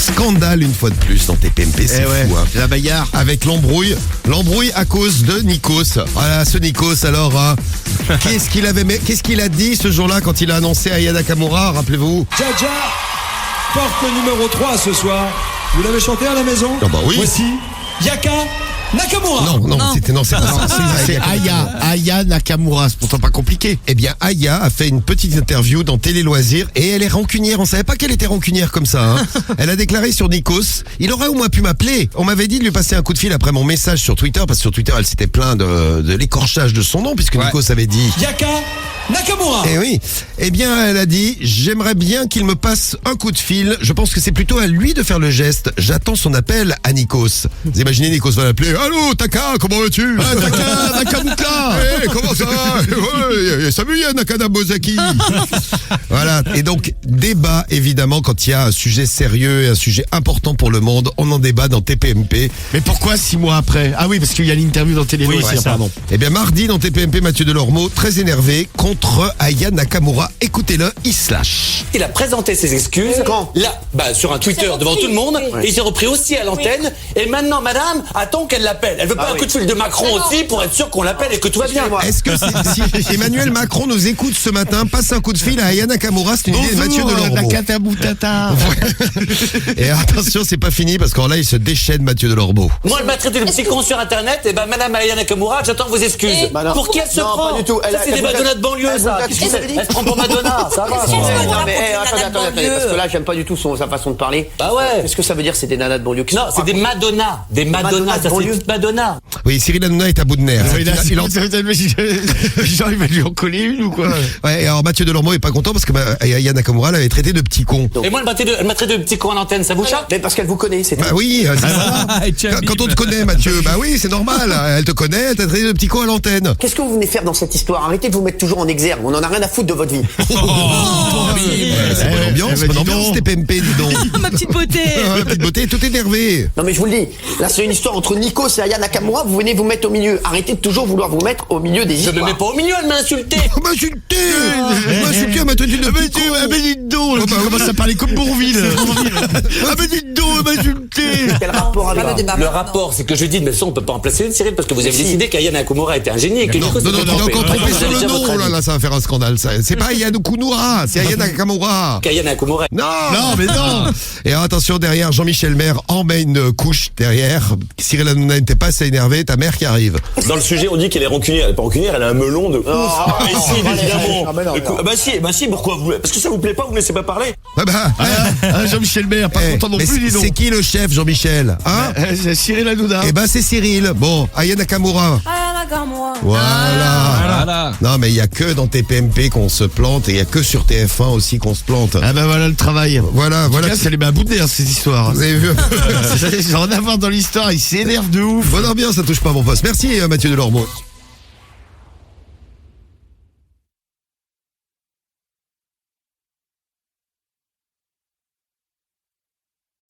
Scandale une fois de plus dans TPMP, c'est fou. Hein. La bagarre. Avec l'embrouille à cause de Nikos. Voilà, ce Nikos, alors, hein, qu'est-ce qu'il a dit ce jour-là quand il a annoncé Aya Nakamura, rappelez-vous? Jaja porte le numéro 3 ce soir. Vous l'avez chanté à la maison? Ah bah oui. Voici Yaka Nakamura. C'est Aya Nakamura, c'est pourtant pas compliqué. Eh bien, Aya a fait une petite interview dans Télé Loisirs et elle est rancunière. On savait pas qu'elle était rancunière comme ça. Hein. Elle a déclaré sur Nikos, il aurait au moins pu m'appeler. On m'avait dit de lui passer un coup de fil après mon message sur Twitter, parce que sur Twitter, elle s'était plainte de l'écorchage de son nom, puisque Nikos avait dit Yaka Nakamura. Eh oui. Eh bien, elle a dit, j'aimerais bien qu'il me passe un coup de fil. Je pense que c'est plutôt à lui de faire le geste. J'attends son appel à Nikos. Vous imaginez, Nikos va l'appeler. Allô, Taka, comment vas-tu? Taka, Nakamuka. Comment ça va? Salut, Nakada Bozaki. Voilà. Et donc, débat, évidemment, quand il y a un sujet sérieux et un sujet important pour le monde, on en débat dans TPMP. Mais pourquoi 6 mois après? Ah oui, parce qu'il y a l'interview dans Télé Loisirs, pardon. Eh bien, mardi, dans TPMP, Mathieu Delormeau, très énervé, contre Aya Nakamura. Écoutez-le, il se lâche. Il a présenté ses excuses. Quand? Là, sur un Twitter devant tout le monde. Et il s'est repris aussi à l'antenne. Et maintenant, madame, attend qu'elle l'appelle. Elle veut pas un coup de fil de Macron aussi pour être sûr qu'on l'appelle et que tout va bien. Est-ce que si Emmanuel Macron nous écoute ce matin, passe un coup de fil à Aya Nakamura, c'est une idée de Mathieu Delormeau. Et attention, c'est pas fini parce qu'en là, il se déchaîne Mathieu Delormeau. Moi, elle m'a traité de petit con sur Internet. Et ben, madame Aya Nakamura, j'attends vos excuses. Pour qui elle se prend? Pas du tout. Ça, c'est des Madonna de banlieue, ça. Qu'est-ce que ça veut dire? Elle se prend pour Madonna, ça va. Non mais attendez, parce que là j'aime pas du tout sa façon de parler. Bah ouais. Qu'est-ce que ça veut dire, c'est des nanas de banlieue? Non, c'est des Madonna. Des Madonna, ça c'est toute Madonna. Oui, Cyril Hanouna est à bout de nerfs. Genre, il va lui en coller une ou quoi? Ouais, et alors Mathieu Delormeau est pas content parce que Aya Nakamura l'avait traité de petit con. Et moi, elle m'a traité de petit con à l'antenne, ça vous choque? Mais parce qu'elle vous connaît, c'est tout. Bah oui, c'est normal. Quand on te connaît, Mathieu, bah oui, c'est normal. Elle te connaît, elle t'a traité de petit con à l'antenne. Qu'est-ce que vous venez faire dans cette histoire? Arrêtez de vous mettre toujours en exergue. On en a rien à foutre de votre vie. C'est bonne ambiance, TPMP, dis donc. Ma petite beauté. Ma petite beauté, tout énervé. Non mais je vous le dis, là c'est une histoire entre Nikos et Aya Nakamura, vous venez vous mettre au milieu. Arrêtez de toujours vouloir vous mettre au milieu des Je histoires. me mets pas au milieu, elle m'a insulté. M'a insulté, elle m'a traité de petit con. Mais dites donc, il commence à parler comme Bourville. Mais dites donc, elle m'a insulté. Quel rapport avec ça? Le rapport, c'est que je dis, mais ça, on peut pas en placer une, Cyril, parce que vous avez décidé qu'Aya Nakamura était un génie et que Non, Nikos tu était t'es encore trompé Vous sur avez le déjà nom. votre Oh là avis. là, ça va faire un scandale. Ça. C'est pas Aya Nakamura, c'est Aya Nakamura. Qu'Aya Nakamura. Non, mais non. Et alors, attention, derrière, Jean-Michel Maire en met une couche derrière. Cyril Hanouna n'était pas assez énervé, ta mère qui arrive. Dans le sujet, on dit qu'elle est rancunière. Elle est pas rancunière, elle a un melon de ouf. Mais si, évidemment. Bah si, pourquoi vous? Parce que ça vous plaît pas, vous me laissez pas parler. Jean-Michel Maire, pas content non mais plus, dis donc. c'est qui le chef, Jean-Michel, hein? C'est Cyril Hanouna. Eh ben, c'est Cyril. Bon, Aya Nakamura. Voilà. Non, mais il y a que dans TPMP qu'on se plante et il y a que sur TF1 aussi qu'on se plante. Ah ben voilà le travail. Voilà. Ça les met à bout de nerfs, ces histoires. Vous avez vu? J'en ai avoir dans l'histoire, il s'énerve de ouf. Bonne ambiance, ça touche pas mon poste. Merci Mathieu Delormeau.